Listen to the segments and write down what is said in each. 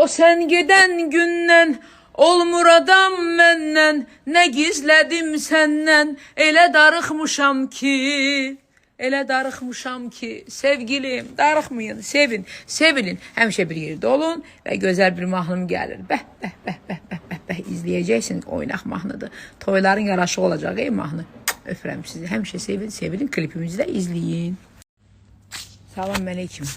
O sen giden gündən olmur adam məndən, nə gizlədim səndən, elə darıxmışam ki, sevgilim, darıxmayın, sevin, sevilin, həmişə bir yerdə olun və gözəl bir mahnım gəlir. Bəh, bəh, bəh, bəh, bəh, bəh, bəh, izləyəcəksiniz, oynaq mahnıdır. Toyların yaraşı olacaq, mahnı. Öpürəm sizi, həmişə sevin, sevilin, klipimizi də izləyin. Salam əleykum.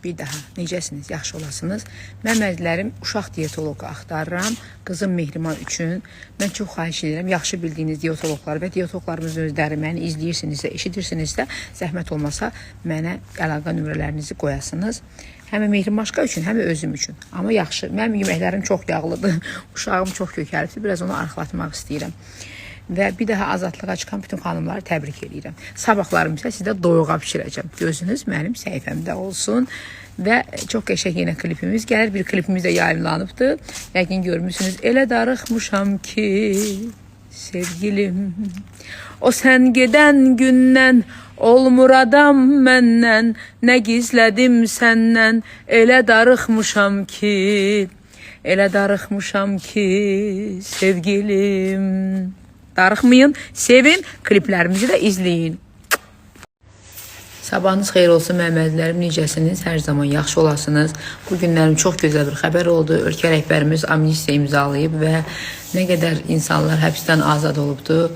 Bir daha, necəsiniz, yaxşı olasınız. Mən məzlərim uşaq diyetoloqu axtarıram, qızım Mehriman üçün. Mən çox xahiş edirəm, yaxşı bildiyiniz diyetoloqlar və diyetoloqlarımızın özləri məni izləyirsinizsə, eşidirsinizsə, zəhmət olmasa mənə əlaqə nömrələrinizi qoyasınız. Həm Mehrimaşqa üçün, həm özüm üçün. Amma yaxşı, mənim yeməklərim çox yağlıdır, uşağım çox kökəlibdir, biraz onu arxalatmaq istəyirəm. Və bir daha azadlığa çıxan bütün xanımları təbrik edirəm. Sabahlarım isə sizdə doyuğa pişirəcəm. Gözünüz mənim səhifəmdə olsun. Və çox qəşəng yenə klipimiz gəlir. Bir klipimiz də yayımlanıbdır. Yəqin görmüsünüz. Elə darıxmışam ki, sevgilim. O sən gedən gündən olmur adam məndən, nə gizlədim səndən, elə darıxmışam ki, sevgilim. Darıxmayın, sevin, kliplərimizi də izləyin. Sabahınız xeyir olsun məmədlərim, necəsiniz? Hər zaman yaxşı olasınız. Bu günlərim çox gözəl bir xəbər oldu. Ölkə rəhbərimiz amnistiya imzalayıb və nə qədər insanlar həbsdən azad olubdu.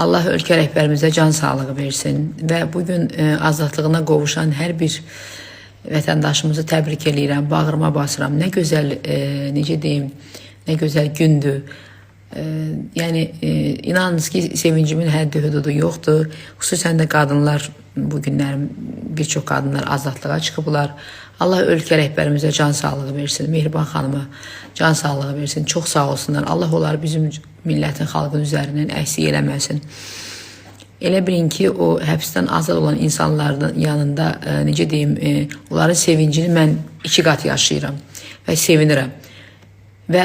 Allah ölkə rəhbərimizə can sağlığı versin və bugün azadlığına qovuşan hər bir vətəndaşımızı təbrik edirəm, bağrıma basıram. Nə gözəl, necə deyim, nə gözəl gündür. Yəni inanınız ki, sevincimin həddi hüdudu yoxdur. Xüsusən də qadınlar, bu günlərim bir çox qadınlar azadlığa çıxıblar. Allah ölkə rəhbərimizə can sağlığı versin, Mehriban xanıma can sağlığı versin. Çox sağ olsunlar. Allah onları bizim millətin, xalqın üzərindən əksik eləməsin. Elə bilin ki, o həbsdən azad olan insanların yanında, necə deyim, onların sevincini mən 2 qat yaşayıram və sevinirəm. Və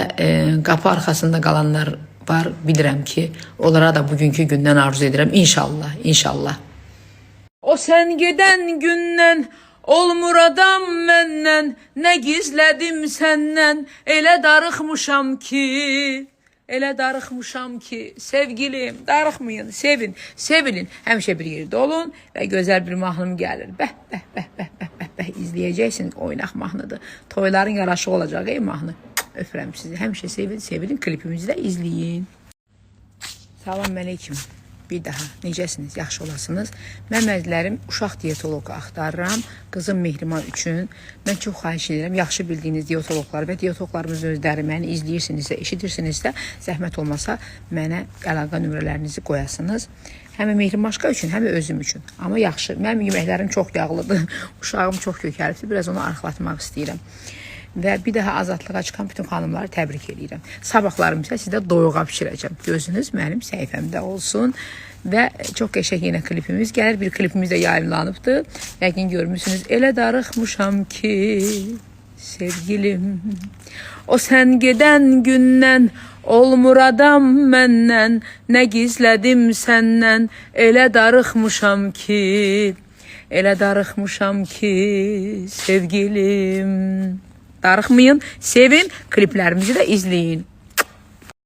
qapı arxasında qalanlar var, bilirəm ki, onlara da bugünkü gündən arzu edirəm. İnşallah, inşallah. O sən gedən gündən olmur adam məndən, nə gizlədim səndən, elə darıxmışam ki, sevgilim, darıxmayın, sevin, sevilin, həmişə bir yerdə olun və gözəl bir mahnım gəlir. Bəh, bəh, bəh, bəh, bəh, bəh, bəh, izləyəcəksiniz, oynaq mahnıdır. Toyların yaraşı olacaq, mahnı. Öpürəm sizi, həmişə sevin, sevilin, klipimizi də izləyin. Salam əleykum. Bir daha, necəsiniz, yaxşı olasınız. Mən məzlərim uşaq diyetoloqu axtarıram, qızım Mehriman üçün. Mən çox xahiş edirəm, yaxşı bildiyiniz diyetoloqlar və diyetoloqlarımızın özləri məni izləyirsinizsə, eşidirsinizsə, zəhmət olmasa mənə əlaqə nömrələrinizi qoyasınız. Həm Mehrimaşqa üçün, həm özüm üçün. Amma yaxşı, mənim yeməklərim çox yağlıdır, uşağım çox kökəlibdir, biraz onu arxalatmaq istəyirəm. Və bir daha azadlığa çıxan bütün xanımları təbrik edirəm. Sabahlarım isə sizdə doyuğa pişirəcəm. Gözünüz mənim səhifəmdə olsun. Və çox qəşəng yenə klipimiz gəlir. Bir klipimiz də yayımlanıbdır. Yəqin görmüsünüz. Elə darıxmışam ki, sevgilim. O sən gedən gündən olmur adam məndən, nə gizlədim səndən, elə darıxmışam ki, sevgilim. Darıxmayın, sevin, kliplərimizi də izləyin.